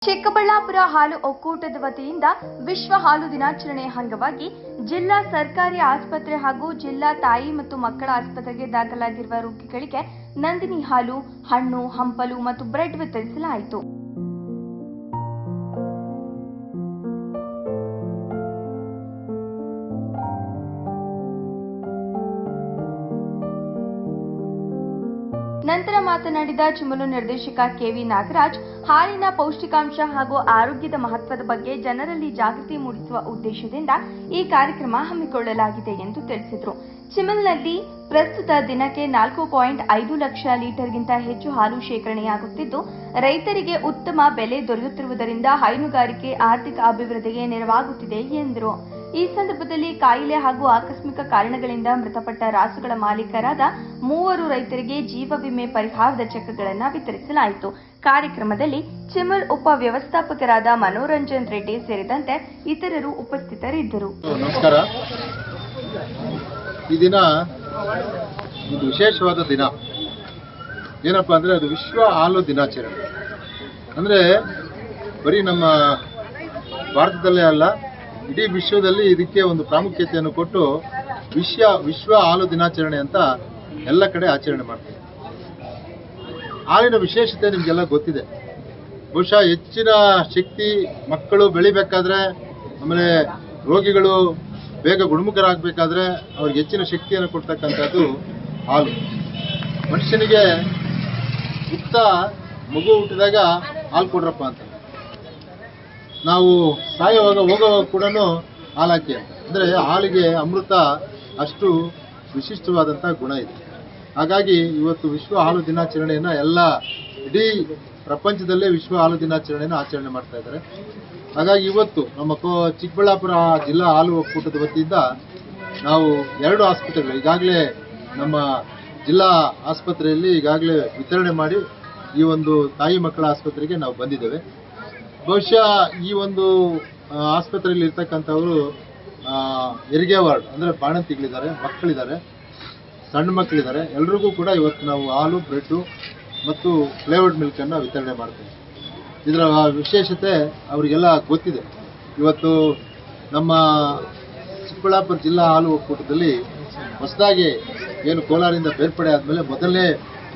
ಚಿಕ್ಕಬಳ್ಳಾಪುರ ಹಾಲು ಒಕ್ಕೂಟದ ವತಿಯಿಂದ ವಿಶ್ವ ಹಾಲು ದಿನಾಚರಣೆ ಅಂಗವಾಗಿ ಜಿಲ್ಲಾ ಸರ್ಕಾರಿ ಆಸ್ಪತ್ರೆ ಹಾಗೂ ಜಿಲ್ಲಾ ತಾಯಿ ಮತ್ತು ಮಕ್ಕಳ ಆಸ್ಪತ್ರೆಗೆ ದಾಖಲಾಗಿರುವ ರೋಗಿಗಳಿಗೆ ನಂದಿನಿ ಹಾಲು, ಹಣ್ಣು, ಹಂಪಲು ಮತ್ತು ಬ್ರೆಡ್ ವಿತರಿಸಲಾಯಿತು. ನಂತರ ಮಾತನಾಡಿದ ಚಿಮುಲು ನಿರ್ದೇಶಕ ಕೆವಿ ನಾಗರಾಜ್, ಹಾಲಿನ ಪೌಷ್ಟಿಕಾಂಶ ಹಾಗೂ ಆರೋಗ್ಯದ ಮಹತ್ವದ ಬಗ್ಗೆ ಜನರಲ್ಲಿ ಜಾಗೃತಿ ಮೂಡಿಸುವ ಉದ್ದೇಶದಿಂದ ಈ ಕಾರ್ಯಕ್ರಮ ಹಮ್ಮಿಕೊಳ್ಳಲಾಗಿದೆ ಎಂದು ತಿಳಿಸಿದರು. ಚಿಮುಲ್ನಲ್ಲಿ ಪ್ರಸ್ತುತ ದಿನಕ್ಕೆ 4.5 ಲಕ್ಷ ಲೀಟರ್ಗಿಂತ ಹೆಚ್ಚು ಹಾಲು ಶೇಖರಣೆಯಾಗುತ್ತಿದ್ದು, ರೈತರಿಗೆ ಉತ್ತಮ ಬೆಲೆ ದೊರೆಯುತ್ತಿರುವುದರಿಂದ ಹೈನುಗಾರಿಕೆ ಆರ್ಥಿಕ ಅಭಿವೃದ್ಧಿಗೆ ನೆರವಾಗುತ್ತಿದೆ ಎಂದರು. ಈ ಸಂದರ್ಭದಲ್ಲಿ ಕಾಯಿಲೆ ಹಾಗೂ ಆಕಸ್ಮಿಕ ಕಾರಣಗಳಿಂದ ಮೃತಪಟ್ಟ ರಾಸುಗಳ ಮಾಲೀಕರಾದ 3 ರೈತರಿಗೆ ಜೀವ ವಿಮೆ ಪರಿಹಾರದ ಚೆಕ್ಗಳನ್ನು ವಿತರಿಸಲಾಯಿತು. ಕಾರ್ಯಕ್ರಮದಲ್ಲಿ ಚಿಮುಲ್ ಉಪ ವ್ಯವಸ್ಥಾಪಕರಾದ ಮನೋರಂಜನ್ ರೆಡ್ಡಿ ಸೇರಿದಂತೆ ಇತರರು ಉಪಸ್ಥಿತರಿದ್ದರು. ನಮಸ್ಕಾರ. ಈ ದಿನ ಒಂದು ವಿಶೇಷವಾದ ದಿನ. ಏನಪ್ಪಾ ಅಂದರೆ ಅದು ವಿಶ್ವ ಹಾಲು ದಿನಾಚರಣೆ. ಅಂದರೆ ಬರೀ ನಮ್ಮ ಭಾರತದಲ್ಲೇ ಅಲ್ಲ, ಇಡೀ ವಿಶ್ವದಲ್ಲಿ ಇದಕ್ಕೆ ಒಂದು ಪ್ರಾಮುಖ್ಯತೆಯನ್ನು ಕೊಟ್ಟು ವಿಶ್ವ ಹಾಲು ದಿನಾಚರಣೆ ಅಂತ ಎಲ್ಲ ಕಡೆ ಆಚರಣೆ ಮಾಡ್ತಾರೆ. ಹಾಲಿನ ವಿಶೇಷತೆ ನಿಮಗೆಲ್ಲ ಗೊತ್ತಿದೆ. ಬಹುಶಃ ಹೆಚ್ಚಿನ ಶಕ್ತಿ ಮಕ್ಕಳು ಬೆಳಿಬೇಕಾದ್ರೆ, ಆಮೇಲೆ ರೋಗಿಗಳು ಬೇಗ ಗುಣಮುಖರಾಗಬೇಕಾದ್ರೆ ಅವ್ರಿಗೆ ಹೆಚ್ಚಿನ ಶಕ್ತಿಯನ್ನು ಕೊಡ್ತಕ್ಕಂಥದ್ದು ಹಾಲು. ಮನುಷ್ಯನಿಗೆ ಹುಟ್ಟ ಮಗು ಹುಟ್ಟಿದಾಗ ಹಾಲು ಕೊಡ್ರಪ್ಪ ಅಂತ, ನಾವು ಸಾಯುವಾಗ ಹೋಗೋವಾಗ ಕೂಡ ಹಾಲು ಹಾಕಿ ಅಂತ. ಅಂದರೆ ಹಾಲಿಗೆ ಅಮೃತ ಅಷ್ಟು ವಿಶಿಷ್ಟವಾದಂಥ ಗುಣ ಇದೆ. ಹಾಗಾಗಿ ಇವತ್ತು ವಿಶ್ವ ಹಾಲು ದಿನಾಚರಣೆಯನ್ನು ಇಡೀ ಪ್ರಪಂಚದಲ್ಲೇ ವಿಶ್ವ ಹಾಲು ದಿನಾಚರಣೆಯನ್ನು ಆಚರಣೆ ಮಾಡ್ತಾ ಇದ್ದಾರೆ. ಹಾಗಾಗಿ ಇವತ್ತು ನಮ್ಮ ಚಿಕ್ಕಬಳ್ಳಾಪುರ ಜಿಲ್ಲಾ ಹಾಲು ಒಕ್ಕೂಟದ ವತಿಯಿಂದ ನಾವು 2 ಆಸ್ಪತ್ರೆಗಳು ಈಗಾಗಲೇ ನಮ್ಮ ಜಿಲ್ಲಾ ಆಸ್ಪತ್ರೆಯಲ್ಲಿ ಈಗಾಗಲೇ ವಿತರಣೆ ಮಾಡಿ ಈ ಒಂದು ತಾಯಿ ಮಕ್ಕಳ ಆಸ್ಪತ್ರೆಗೆ ನಾವು ಬಂದಿದ್ದೇವೆ. ಬಹುಶಃ ಈ ಒಂದು ಆಸ್ಪತ್ರೆಯಲ್ಲಿ ಇರ್ತಕ್ಕಂಥವರು ಹೆರಿಗೆ ವಾರ್ಡ್, ಅಂದರೆ ಬಾಣಂತಿಗಳಿದ್ದಾರೆ, ಮಕ್ಕಳಿದ್ದಾರೆ, ಸಣ್ಣ ಮಕ್ಕಳಿದ್ದಾರೆ. ಎಲ್ರಿಗೂ ಕೂಡ ಇವತ್ತು ನಾವು ಹಾಲು, ಬ್ರೆಡ್ಡು ಮತ್ತು ಫ್ಲೇವರ್ಡ್ ಮಿಲ್ಕನ್ನು ವಿತರಣೆ ಮಾಡ್ತೇವೆ. ಇದರ ವಿಶೇಷತೆ ಅವರಿಗೆಲ್ಲ ಗೊತ್ತಿದೆ. ಇವತ್ತು ನಮ್ಮ ಚಿಕ್ಕಬಳ್ಳಾಪುರ ಜಿಲ್ಲಾ ಹಾಲು ಒಕ್ಕೂಟದಲ್ಲಿ ಹೊಸದಾಗಿ ಏನು ಕೋಲಾರಿಂದ ಬೇರ್ಪಡೆ ಆದಮೇಲೆ ಮೊದಲನೇ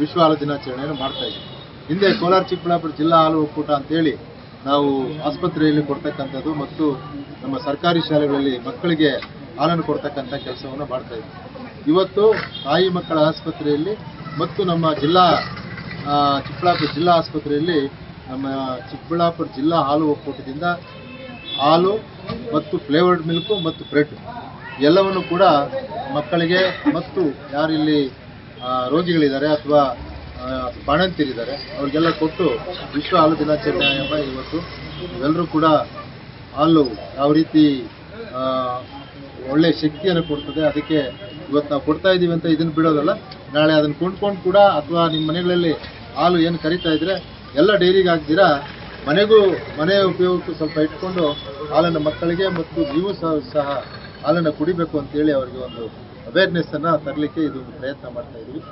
ವಿಶ್ವ ಹಾಲು ದಿನಾಚರಣೆಯನ್ನು ಮಾಡ್ತಾ ಇದ್ದೀವಿ. ಹಿಂದೆ ಕೋಲಾರ ಚಿಕ್ಕಬಳ್ಳಾಪುರ ಜಿಲ್ಲಾ ಹಾಲು ಒಕ್ಕೂಟ ಅಂತೇಳಿ ನಾವು ಆಸ್ಪತ್ರೆಯಲ್ಲಿ ಕೊಡ್ತಕ್ಕಂಥದ್ದು ಮತ್ತು ನಮ್ಮ ಸರ್ಕಾರಿ ಶಾಲೆಗಳಲ್ಲಿ ಮಕ್ಕಳಿಗೆ ಹಾಲನ್ನು ಕೊಡ್ತಕ್ಕಂಥ ಕೆಲಸವನ್ನು ಮಾಡ್ತಾ ಇದ್ದೀವಿ. ಇವತ್ತು ತಾಯಿ ಮಕ್ಕಳ ಆಸ್ಪತ್ರೆಯಲ್ಲಿ ಮತ್ತು ನಮ್ಮ ಚಿಕ್ಕಬಳ್ಳಾಪುರ ಜಿಲ್ಲಾ ಆಸ್ಪತ್ರೆಯಲ್ಲಿ ನಮ್ಮ ಚಿಕ್ಕಬಳ್ಳಾಪುರ ಜಿಲ್ಲಾ ಹಾಲು ಒಕ್ಕೂಟದಿಂದ ಹಾಲು ಮತ್ತು ಫ್ಲೇವರ್ಡ್ ಮಿಲ್ಕು ಮತ್ತು ಬ್ರೆಡ್ ಎಲ್ಲವನ್ನು ಕೂಡ ಮಕ್ಕಳಿಗೆ ಮತ್ತು ಯಾರಿಲ್ಲಿ ರೋಗಿಗಳಿದ್ದಾರೆ ಅಥವಾ ಬಾಣಂತಿರಿದ್ದಾರೆ ಅವ್ರಿಗೆಲ್ಲ ಕೊಟ್ಟು ವಿಶ್ವ ಹಾಲು ದಿನಾಚರಣೆ ಎಂಬ ಇವತ್ತು ಇವೆಲ್ಲರೂ ಕೂಡ ಹಾಲು ಯಾವ ರೀತಿ ಒಳ್ಳೆಯ ಶಕ್ತಿಯನ್ನು ಕೊಡ್ತದೆ, ಅದಕ್ಕೆ ಇವತ್ತು ನಾವು ಕೊಡ್ತಾ ಇದ್ದೀವಿ ಅಂತ ಇದನ್ನು ಬಿಡೋದಲ್ಲ. ನಾಳೆ ಅದನ್ನು ಕೊಂಡ್ಕೊಂಡು ಕೂಡ ಅಥವಾ ನಿಮ್ಮ ಮನೆಗಳಲ್ಲಿ ಹಾಲು ಏನು ಕರಿತಾ ಇದ್ರೆ ಎಲ್ಲ ಡೈರಿಗೆ ಹಾಕ್ದಿರಾ ಮನೆ ಉಪಯೋಗಕ್ಕೂ ಸ್ವಲ್ಪ ಇಟ್ಕೊಂಡು ಹಾಲನ್ನು ಮಕ್ಕಳಿಗೆ ಮತ್ತು ನೀವು ಸಹ ಹಾಲನ್ನು ಕುಡಿಬೇಕು ಅಂತೇಳಿ ಅವರಿಗೆ ಒಂದು ಅವೇರ್ನೆಸ್ಸನ್ನು ತರಲಿಕ್ಕೆ ಇದು ಪ್ರಯತ್ನ ಮಾಡ್ತಾ ಇದ್ದೀವಿ.